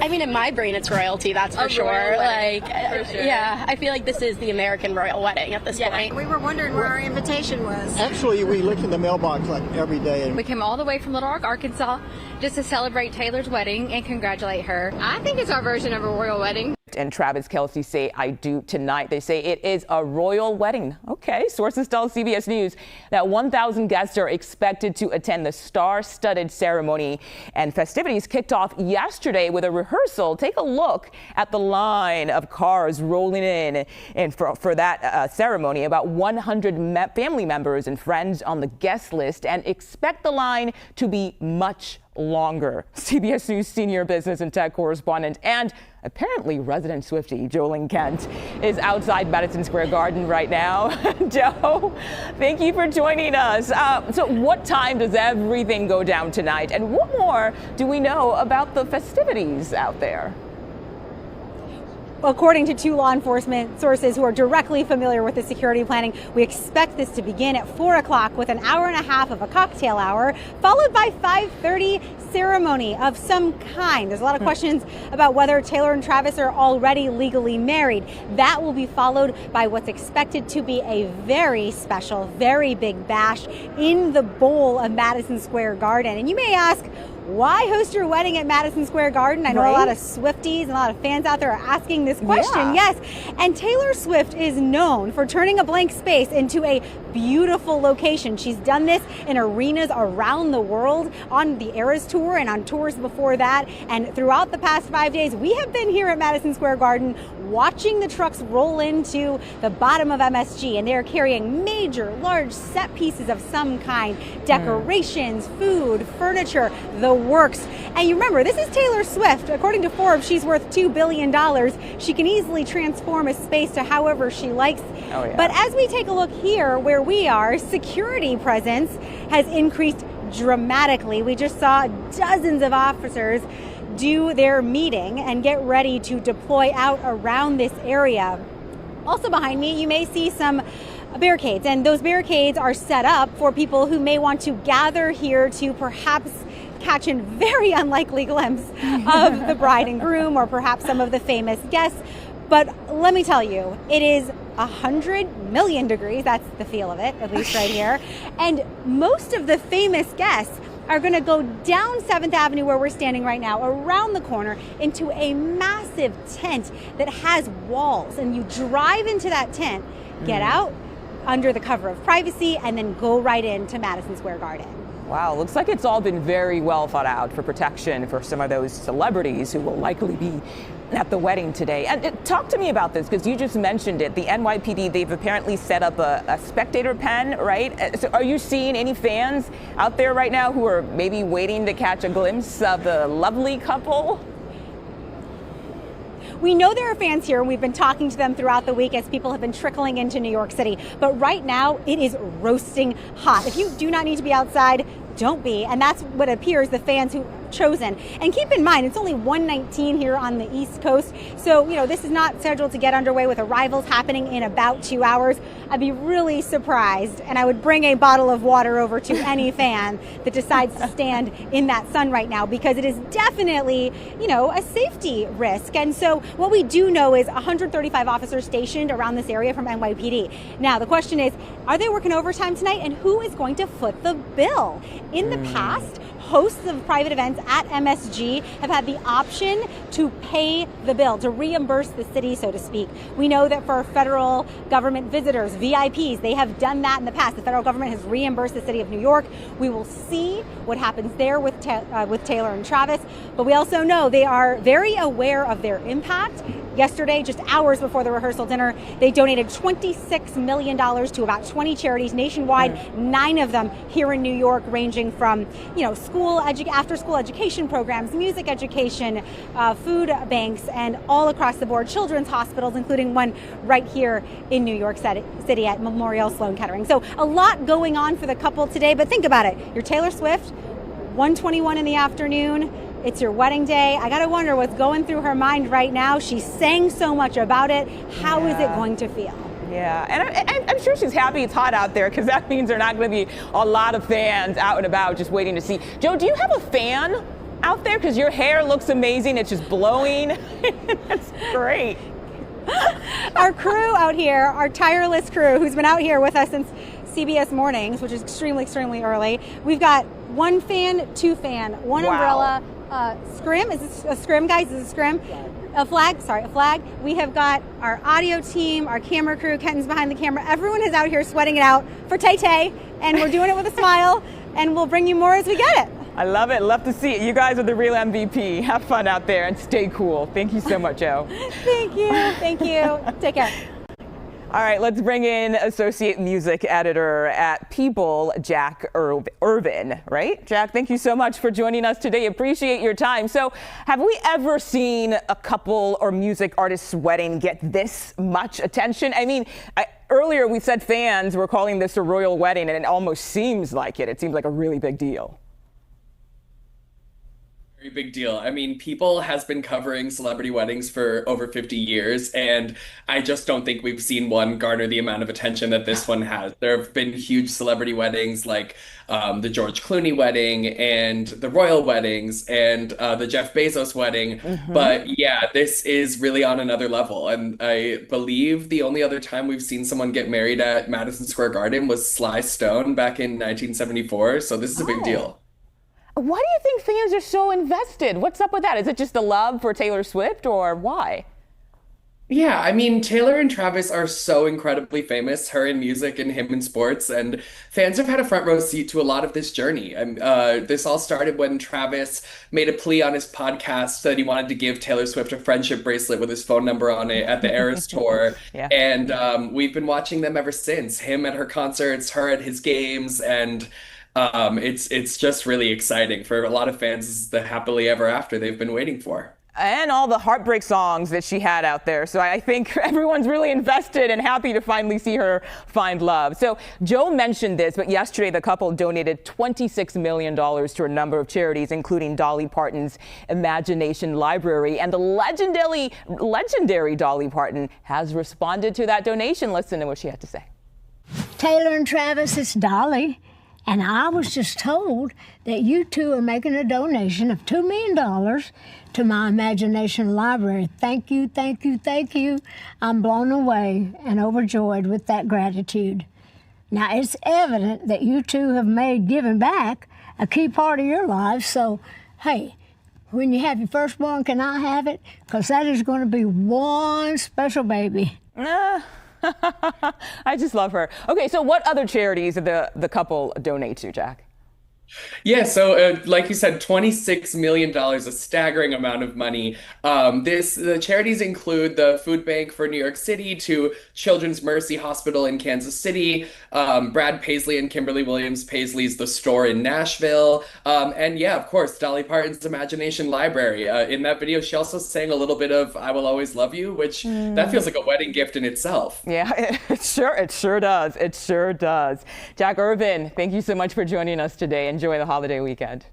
I mean, in my brain, it's royalty, that's for sure. Yeah, I feel like this is the American royal wedding at this point. We were wondering where our invitation was. Actually, we look in the mailbox like every day. We came all the way from Little Rock, Arkansas, just to celebrate Taylor's wedding and congratulate her. I think it's our version of a royal wedding. And Travis Kelce say I do tonight. They say it is a royal wedding. Okay, sources tell CBS News that 1,000 guests are expected to attend the star-studded ceremony, and festivities kicked off yesterday with a rehearsal. Take a look at the line of cars rolling in and for that ceremony. About 100 family members and friends on the guest list, and expect the line to be much longer. CBS News senior business and tech correspondent and apparently resident Swiftie Ling is outside Madison Square Garden right now. Joe, thank you for joining us. So what time does everything go down tonight, and what more do we know about the festivities out there? According to two law enforcement sources who are directly familiar with the security planning, we expect this to begin at 4 o'clock with an hour and a half of a cocktail hour, followed by 5:30 ceremony of some kind. There's a lot of questions about whether Taylor and Travis are already legally married. That will be followed by what's expected to be a very special, very big bash in the bowl of Madison Square Garden. And you may ask, why host your wedding at Madison Square Garden? I know a lot of Swifties and a lot of fans out there are asking this question. Yes, and Taylor Swift is known for turning a blank space into a beautiful location. She's done this in arenas around the world on the Eras Tour and on tours before that. And throughout the past 5 days, we have been here at Madison Square Garden watching the trucks roll into the bottom of MSG, and they're carrying major, large set pieces of some kind, decorations, food, furniture, the works. And you remember, this is Taylor Swift. According to Forbes, she's worth $2 billion. She can easily transform a space to however she likes. Oh, yeah. But as we take a look here where we are, security presence has increased dramatically. We just saw dozens of officers do their meeting and get ready to deploy out around this area. Also behind me, you may see some barricades, and those barricades are set up for people who may want to gather here to perhaps catch a very unlikely glimpse of the bride and groom, or perhaps some of the famous guests. But let me tell you, it is 100 million degrees. That's the feel of it, at least right here. And most of the famous guests are going to go down 7th Avenue, where we're standing right now, around the corner into a massive tent that has walls. And you drive into that tent, get out under the cover of privacy, and then go right into Madison Square Garden. Wow, looks like it's all been very well thought out for protection for some of those celebrities who will likely be at the wedding today. And talk to me about this, because you just mentioned it. The NYPD, they've apparently set up a spectator pen, right? So are you seeing any fans out there right now who are maybe waiting to catch a glimpse of the lovely couple? We know there are fans here, and we've been talking to them throughout the week as people have been trickling into New York City. But right now, it is roasting hot. If you do not need to be outside, don't be. And that's what appears the fans who chosen. And keep in mind, it's only 1:19 here on the East Coast. So, this is not scheduled to get underway with arrivals happening in about 2 hours. I'd be really surprised, and I would bring a bottle of water over to any fan that decides to stand in that sun right now, because it is definitely, a safety risk. And so what we do know is 135 officers stationed around this area from NYPD. Now, the question is, are they working overtime tonight, and who is going to foot the bill? In the past, hosts of private events at MSG have had the option to pay the bill, to reimburse the city, so to speak. We know that for federal government visitors, VIPs, they have done that in the past. The federal government has reimbursed the city of New York. We will see what happens there with Taylor and Travis. But we also know they are very aware of their impact. Yesterday, just hours before the rehearsal dinner, they donated $26 million to about 20 charities nationwide, 9 of them here in New York, ranging from, after-school education programs, music education, food banks, and all across the board, children's hospitals, including one right here in New York City at Memorial Sloan Kettering. So a lot going on for the couple today, but think about it. You're Taylor Swift, 1:21 in the afternoon. It's your wedding day. I got to wonder what's going through her mind right now. She's saying so much about it. How is it going to feel? Yeah, and I'm sure she's happy it's hot out there, because that means there are not going to be a lot of fans out and about just waiting to see. Joe, do you have a fan out there? Because your hair looks amazing. It's just blowing. That's great. Our crew out here, our tireless crew, who's been out here with us since CBS Mornings, which is extremely, extremely early. We've got one fan, two fan, one umbrella, scrim. Is this a scrim, guys? Is it a scrim? A flag. Sorry, a flag. We have got our audio team, our camera crew. Kenton's behind the camera. Everyone is out here sweating it out for Tay-Tay, and we're doing it with a smile, and we'll bring you more as we get it. I love it. Love to see it. You guys are the real MVP. Have fun out there and stay cool. Thank you so much, Jo. Thank you. Thank you. Take care. All right, let's bring in associate music editor at People, Jack Irvin, right? Jack, thank you so much for joining us today. Appreciate your time. So have we ever seen a couple or music artist's wedding get this much attention? I mean, earlier we said fans were calling this a royal wedding, and it almost seems like it. It seems like a really big deal. Very big deal. I mean, People has been covering celebrity weddings for over 50 years, and I just don't think we've seen one garner the amount of attention that this one has. There have been huge celebrity weddings like the George Clooney wedding and the royal weddings and the Jeff Bezos wedding. But yeah, this is really on another level. And I believe the only other time we've seen someone get married at Madison Square Garden was Sly Stone back in 1974. So this is a big deal. Why do you think fans are so invested? What's up with that? Is it just the love for Taylor Swift, or why? Yeah, I mean, Taylor and Travis are so incredibly famous, her in music and him in sports, and fans have had a front row seat to a lot of this journey. This all started when Travis made a plea on his podcast that he wanted to give Taylor Swift a friendship bracelet with his phone number on it at the Eras Tour. Yeah. And we've been watching them ever since, him at her concerts, her at his games, and it's just really exciting for a lot of fans. This is the happily ever after they've been waiting for. And all the heartbreak songs that she had out there. So I think everyone's really invested and happy to finally see her find love. So Jo mentioned this, but yesterday the couple donated $26 million to a number of charities, including Dolly Parton's Imagination Library. And the legendary Dolly Parton has responded to that donation. Listen to what she had to say. Taylor and Travis, it's Dolly. And I was just told that you two are making a donation of $2 million to my Imagination Library. Thank you, thank you, thank you. I'm blown away and overjoyed with that gratitude. Now, it's evident that you two have made giving back a key part of your lives. So, hey, when you have your firstborn, can I have it? Because that is going to be one special baby. I just love her. Okay, so what other charities did the couple donate to, Jack? Yeah, so like you said, $26 million, a staggering amount of money. The charities include the Food Bank for New York City to Children's Mercy Hospital in Kansas City, Brad Paisley and Kimberly Williams Paisley's The Store in Nashville, and yeah, of course, Dolly Parton's Imagination Library. In that video, she also sang a little bit of I Will Always Love You, which that feels like a wedding gift in itself. Yeah, it sure does. It sure does. Jack Irvin, thank you so much for joining us today. Enjoy the holiday weekend.